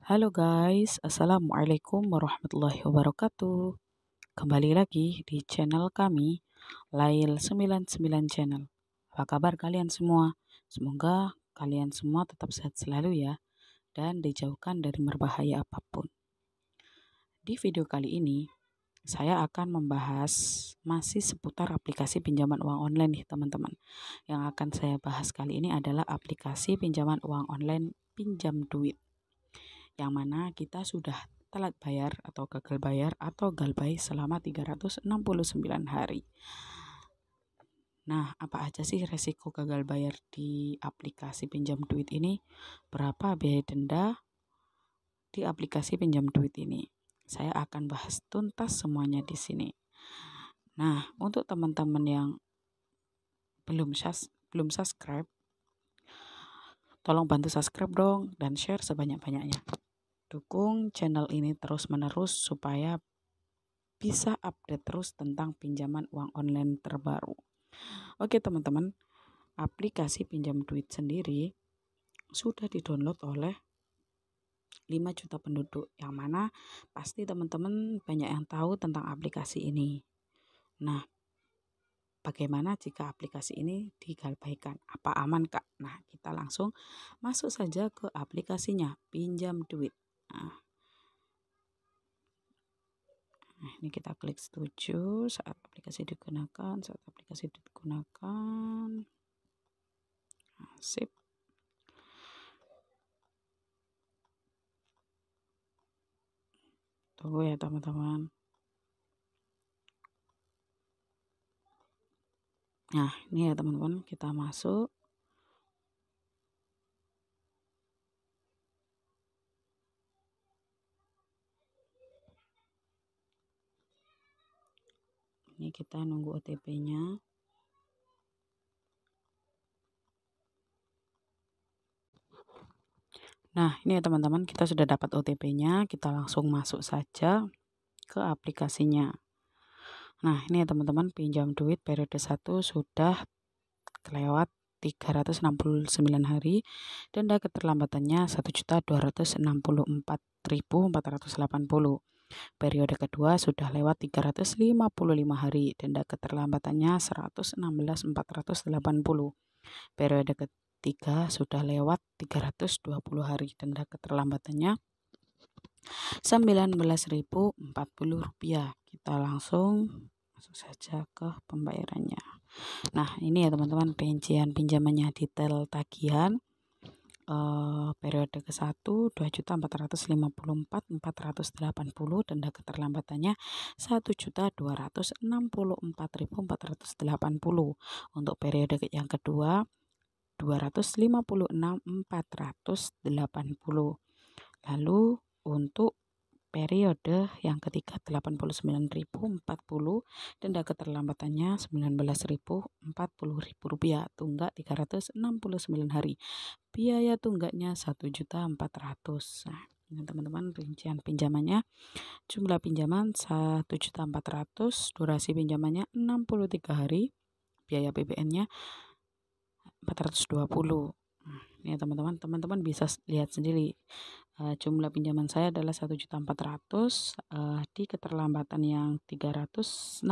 Halo guys, Assalamualaikum warahmatullahi wabarakatuh. Kembali lagi di channel kami, Lail 99 Channel. Apa kabar kalian semua? Semoga kalian semua tetap sehat selalu ya, dan dijauhkan dari berbahaya apapun. Di video kali ini, saya akan membahas masih seputar aplikasi pinjaman uang online nih teman-teman. Yang akan saya bahas kali ini adalah aplikasi pinjaman uang online Pinjam Duit, yang mana kita sudah telat bayar atau gagal bayar atau galbay selama 369 hari. Nah, apa aja sih resiko gagal bayar di aplikasi pinjam duit ini? Berapa biaya denda di aplikasi pinjam duit ini? Saya akan bahas tuntas semuanya di sini. Nah, untuk teman-teman yang belum subscribe, tolong bantu subscribe dong dan share sebanyak-banyaknya. Dukung channel ini terus-menerus supaya bisa update terus tentang pinjaman uang online terbaru. Oke teman-teman, aplikasi pinjam duit sendiri sudah didownload oleh 5 juta penduduk, yang mana pasti teman-teman banyak yang tahu tentang aplikasi ini. Nah, bagaimana jika aplikasi ini digalbaikan? Apa aman kak? Nah, kita langsung masuk saja ke aplikasinya, Pinjam Duit. Nah, ini kita klik setuju saat aplikasi digunakan, Nah, sip. Tunggu ya teman-teman. Nah, ini ya teman-teman, kita masuk. Ini kita nunggu OTP-nya. Nah, ini ya teman-teman, kita sudah dapat OTP-nya. Kita langsung masuk saja ke aplikasinya. Nah, ini ya teman-teman, pinjam duit periode 1 sudah kelewat 369 hari. Denda keterlambatannya 1.264.480. Periode kedua sudah lewat 355 hari. Denda keterlambatannya 116.480. Periode ketiga sudah lewat 320 hari. Denda keterlambatannya 19.040 rupiah. Kita langsung masuk saja ke pembayarannya. Nah, ini ya teman-teman, rincian pinjamannya, detail tagihan. Periode ke-1 2.454.480, denda keterlambatannya 1.264.480. Untuk periode yang kedua 256.480. Lalu untuk periode yang ketiga 89.040, denda keterlambatannya 19.040 rupiah, tunggak 369 hari, biaya tunggaknya 1.400.000. Nah, ini teman-teman rincian pinjamannya. Jumlah pinjaman 1.400.000, durasi pinjamannya 63 hari, biaya PBN-nya 420. Nah, ini teman-teman bisa lihat sendiri. Jumlah pinjaman saya adalah 1.400.000. Di keterlambatan yang 369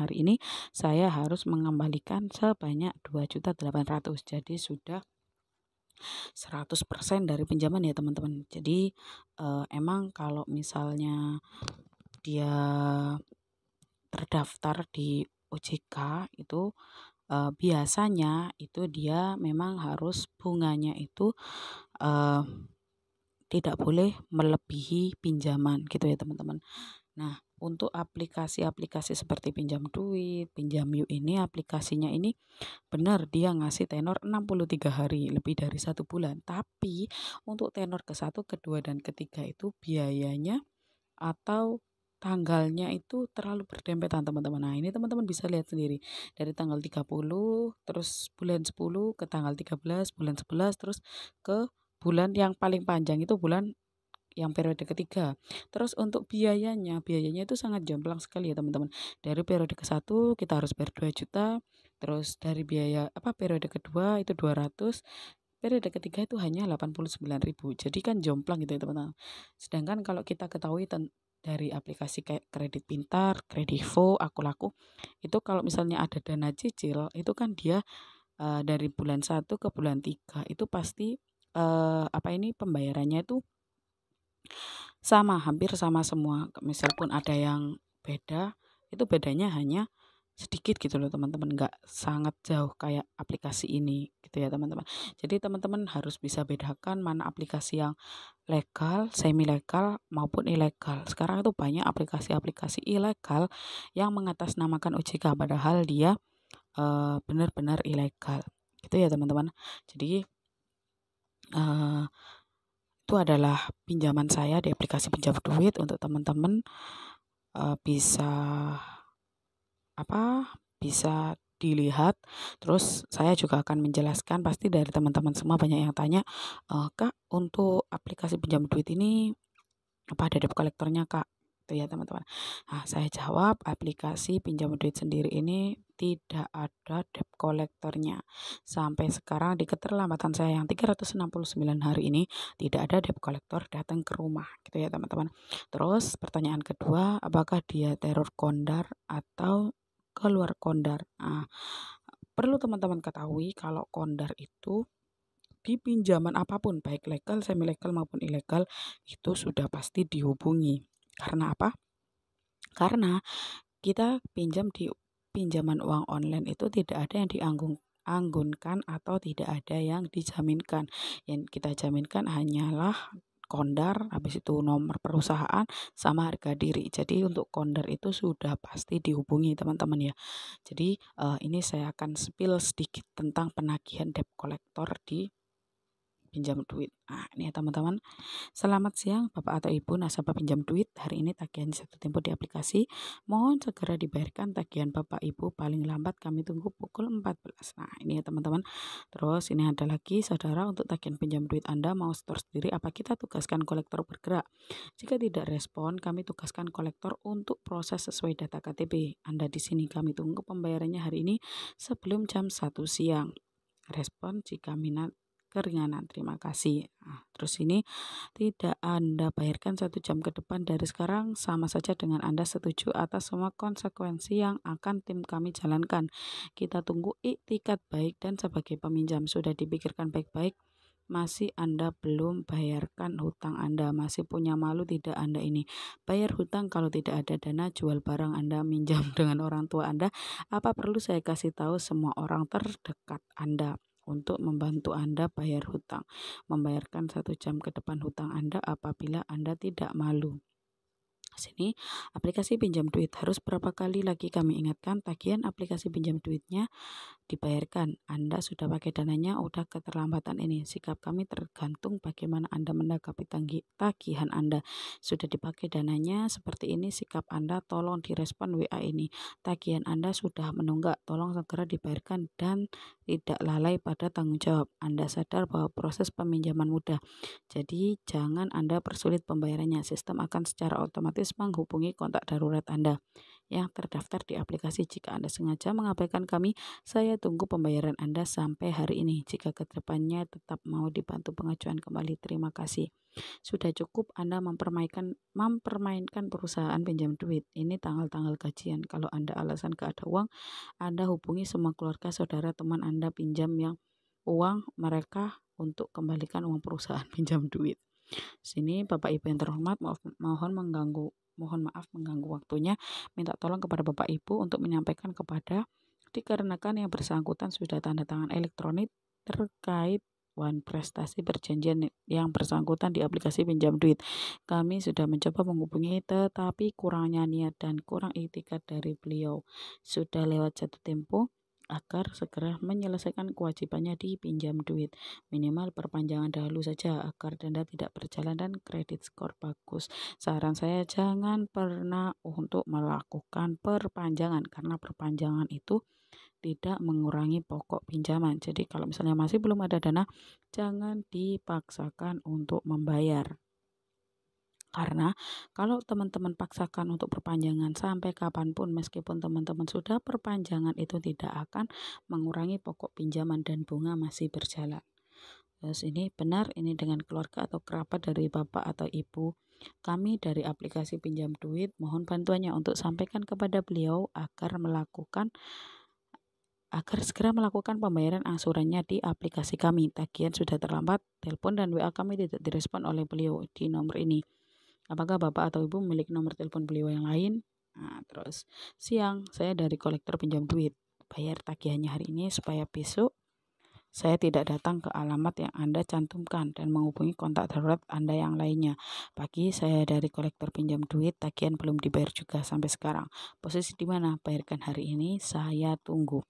hari ini saya harus mengembalikan sebanyak 2.800.000. Jadi sudah 100% dari pinjaman ya teman-teman. Jadi emang kalau misalnya dia terdaftar di OJK itu biasanya itu dia memang harus bunganya itu tidak boleh melebihi pinjaman gitu ya teman-teman. Nah, untuk aplikasi-aplikasi seperti Pinjam Duit, Pinjam Yuk ini, aplikasinya ini benar dia ngasih tenor 63 hari, lebih dari 1 bulan. Tapi untuk tenor ke-1, ke-2, dan ke-3 itu biayanya atau tanggalnya itu terlalu berdempetan teman-teman. Nah, ini teman-teman bisa lihat sendiri. Dari tanggal 30, terus bulan 10 ke tanggal 13, bulan 11, terus ke bulan yang paling panjang itu bulan yang periode ketiga. Terus untuk biayanya itu sangat jomplang sekali ya teman-teman. Dari periode ke-1 kita harus bayar 2 juta, terus dari biaya periode kedua itu 200, periode ketiga itu hanya 89.000. Jadi kan jomplang gitu ya teman-teman. Sedangkan kalau kita ketahui dari aplikasi kayak Kredit Pintar, Kredivo, Aku Laku, itu kalau misalnya ada dana cicil, itu kan dia dari bulan 1 ke bulan 3 itu pasti pembayarannya itu sama, hampir sama semua. Misal pun ada yang beda, itu bedanya hanya sedikit gitu loh teman-teman, nggak sangat jauh kayak aplikasi ini gitu ya teman-teman. Jadi teman-teman harus bisa bedakan mana aplikasi yang legal, semi legal maupun ilegal. Sekarang itu banyak aplikasi-aplikasi ilegal yang mengatasnamakan OJK padahal dia benar-benar ilegal. Gitu ya teman-teman. Jadi eh, itu adalah pinjaman saya di aplikasi pinjam duit untuk teman-teman bisa bisa dilihat. Terus saya juga akan menjelaskan, pasti dari teman-teman semua banyak yang tanya, Kak, untuk aplikasi pinjam duit ini apa ada debt collector-nya, Kak? Itu ya teman-teman. Nah, saya jawab aplikasi pinjam duit sendiri ini tidak ada debt collector-nya. Sampai sekarang di keterlambatan saya yang 369 hari ini tidak ada debt collector datang ke rumah gitu ya teman-teman. Terus pertanyaan kedua, apakah dia teror kondar atau keluar kondar? Nah, perlu teman-teman ketahui kalau kondar itu di pinjaman apapun baik legal, semi legal maupun ilegal itu sudah pasti dihubungi. Karena apa? Karena kita pinjam di pinjaman uang online itu tidak ada yang dianggunkan atau tidak ada yang dijaminkan. Yang kita jaminkan hanyalah kondar, habis itu nomor perusahaan sama harga diri. Jadi untuk kondar itu sudah pasti dihubungi teman-teman ya. Jadi ini saya akan spill sedikit tentang penagihan debt collector di pinjam duit. Nah, ini ya teman-teman. Selamat siang Bapak atau Ibu nasabah pinjam duit. Hari ini tagihan jatuh tempo di aplikasi. Mohon segera dibayarkan tagihan Bapak Ibu, paling lambat kami tunggu pukul 14. Nah, ini ya teman-teman. Terus ini ada lagi saudara, untuk tagihan pinjam duit Anda mau store sendiri apa kita tugaskan kolektor bergerak? Jika tidak respon, kami tugaskan kolektor untuk proses sesuai data KTP. Anda di sini kami tunggu pembayarannya hari ini sebelum jam 1 siang. Respon jika minat keringanan, terima kasih. Nah, terus ini tidak Anda bayarkan 1 jam ke depan dari sekarang sama saja dengan Anda setuju atas semua konsekuensi yang akan tim kami jalankan. Kita tunggu iktikat baik dan sebagai peminjam sudah dipikirkan baik-baik. Masih Anda belum bayarkan hutang Anda, masih punya malu tidak Anda ini? Bayar hutang kalau tidak ada dana, jual barang Anda, minjam dengan orang tua Anda. Apa perlu saya kasih tahu semua orang terdekat Anda untuk membantu Anda bayar hutang? Membayarkan 1 jam ke depan hutang Anda apabila Anda tidak malu. Sini aplikasi pinjam duit harus berapa kali lagi kami ingatkan, tagihan aplikasi pinjam duitnya dibayarkan. Anda sudah pakai dananya, udah keterlambatan ini. Sikap kami tergantung bagaimana Anda menanggapi tagihan Anda. Sudah dipakai dananya seperti ini, sikap Anda tolong direspon WA ini. Tagihan Anda sudah menunggak, tolong segera dibayarkan dan tidak lalai pada tanggung jawab. Anda sadar bahwa proses peminjaman mudah, jadi jangan Anda persulit pembayarannya. Sistem akan secara otomatis menghubungi kontak darurat Anda yang terdaftar di aplikasi. Jika Anda sengaja mengabaikan kami, saya tunggu pembayaran Anda sampai hari ini. Jika kedepannya tetap mau dibantu pengajuan kembali, terima kasih. Sudah cukup Anda mempermainkan perusahaan pinjam duit. Ini tanggal-tanggal gajian. Kalau Anda alasan gak ada uang, Anda hubungi semua keluarga, saudara, teman Anda pinjam yang uang mereka untuk kembalikan uang perusahaan pinjam duit. Sini Bapak Ibu yang terhormat, mohon maaf mengganggu waktunya. Minta tolong kepada Bapak Ibu untuk menyampaikan kepada, dikarenakan yang bersangkutan sudah tanda tangan elektronik terkait prestasi perjanjian yang bersangkutan di aplikasi pinjam duit. Kami sudah mencoba menghubungi tetapi kurangnya niat dan kurang etikat dari beliau. Sudah lewat jatuh tempo agar segera menyelesaikan kewajibannya di pinjam duit. Minimal perpanjangan dahulu saja agar denda tidak berjalan dan kredit skor bagus. Saran saya jangan pernah untuk melakukan perpanjangan, karena perpanjangan itu tidak mengurangi pokok pinjaman. Jadi kalau misalnya masih belum ada dana, jangan dipaksakan untuk membayar. Karena kalau teman-teman paksakan untuk perpanjangan sampai kapanpun, meskipun teman-teman sudah perpanjangan, itu tidak akan mengurangi pokok pinjaman dan bunga masih berjalan. Terus ini benar ini dengan keluarga atau kerabat dari bapak atau ibu. Kami dari aplikasi pinjam duit mohon bantuannya untuk sampaikan kepada beliau agar segera melakukan pembayaran angsurannya di aplikasi kami. Tagihan sudah terlambat, telepon dan WA kami tidak direspon oleh beliau di nomor ini. Apakah bapak atau ibu memiliki nomor telepon beliau yang lain? Nah, terus siang, saya dari kolektor pinjam duit. Bayar tagihannya hari ini supaya besok saya tidak datang ke alamat yang Anda cantumkan dan menghubungi kontak darurat Anda yang lainnya. Pagi, saya dari kolektor pinjam duit, tagihan belum dibayar juga sampai sekarang. Posisi di mana? Bayarkan hari ini, saya tunggu.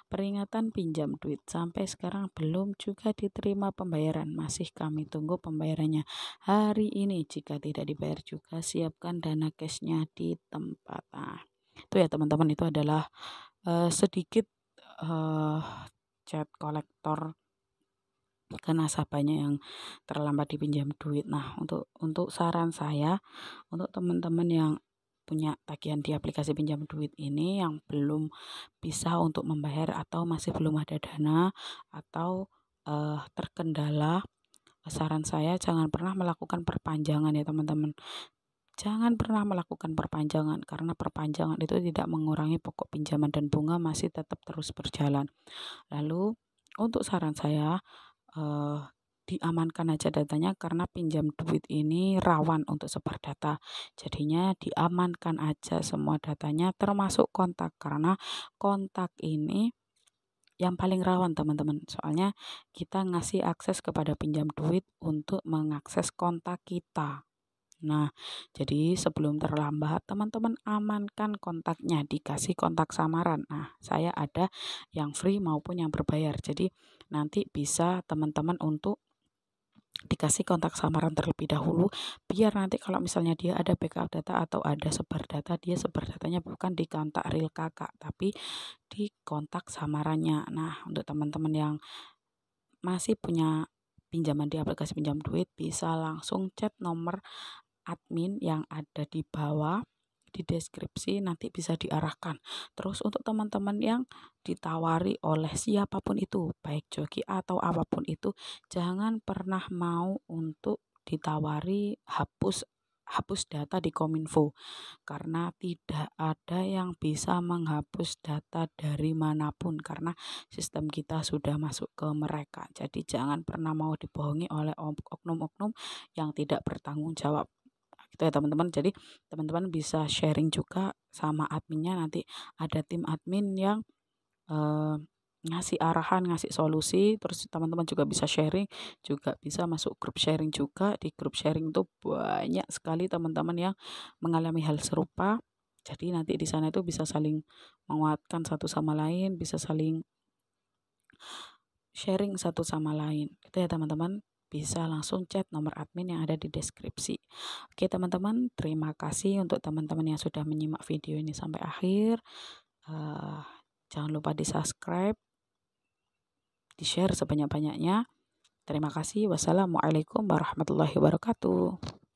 Peringatan pinjam duit sampai sekarang belum juga diterima pembayaran. Masih kami tunggu pembayarannya hari ini. Jika tidak dibayar juga, siapkan dana cashnya di tempat. Nah, itu ya teman-teman, itu adalah sedikit eh, chat kolektor ke nasabahnya yang terlambat dipinjam duit. Nah, untuk saran saya untuk teman-teman yang punya tagihan di aplikasi pinjam duit ini yang belum bisa untuk membayar atau masih belum ada dana atau terkendala, saran saya jangan pernah melakukan perpanjangan ya teman-teman. Jangan pernah melakukan perpanjangan karena perpanjangan itu tidak mengurangi pokok pinjaman dan bunga masih tetap terus berjalan. Lalu untuk saran saya, eh, diamankan aja datanya karena pinjam duit ini rawan untuk sebar data. Jadinya diamankan aja semua datanya termasuk kontak karena kontak ini yang paling rawan teman-teman. Soalnya kita ngasih akses kepada pinjam duit untuk mengakses kontak kita. Nah, jadi sebelum terlambat, teman-teman amankan kontaknya, dikasih kontak samaran. Nah, saya ada yang free maupun yang berbayar. Jadi nanti bisa teman-teman untuk dikasih kontak samaran terlebih dahulu, biar nanti kalau misalnya dia ada backup data atau ada sebar data, dia sebar datanya bukan di kontak real kakak, tapi di kontak samarannya. Nah, untuk teman-teman yang masih punya pinjaman di aplikasi pinjam duit, bisa langsung chat nomor admin yang ada di bawah di deskripsi, nanti bisa diarahkan. Terus untuk teman-teman yang ditawari oleh siapapun itu, baik joki atau apapun itu, jangan pernah mau untuk ditawari hapus data di Kominfo karena tidak ada yang bisa menghapus data dari manapun karena sistem kita sudah masuk ke mereka. Jadi jangan pernah mau dibohongi oleh oknum-oknum yang tidak bertanggung jawab gitu ya teman-teman. Jadi teman-teman bisa sharing juga sama adminnya, nanti ada tim admin yang eh, ngasih arahan, ngasih solusi. Terus teman-teman juga bisa sharing, juga bisa masuk grup sharing juga. Di grup sharing itu banyak sekali teman-teman yang mengalami hal serupa. Jadi nanti di sana itu bisa saling menguatkan satu sama lain, bisa saling sharing satu sama lain. Itu ya teman-teman, bisa langsung chat nomor admin yang ada di deskripsi. Oke teman-teman, terima kasih untuk teman-teman yang sudah menyimak video ini sampai akhir. Jangan lupa di subscribe, di share sebanyak-banyaknya. Terima kasih. Wassalamualaikum warahmatullahi wabarakatuh.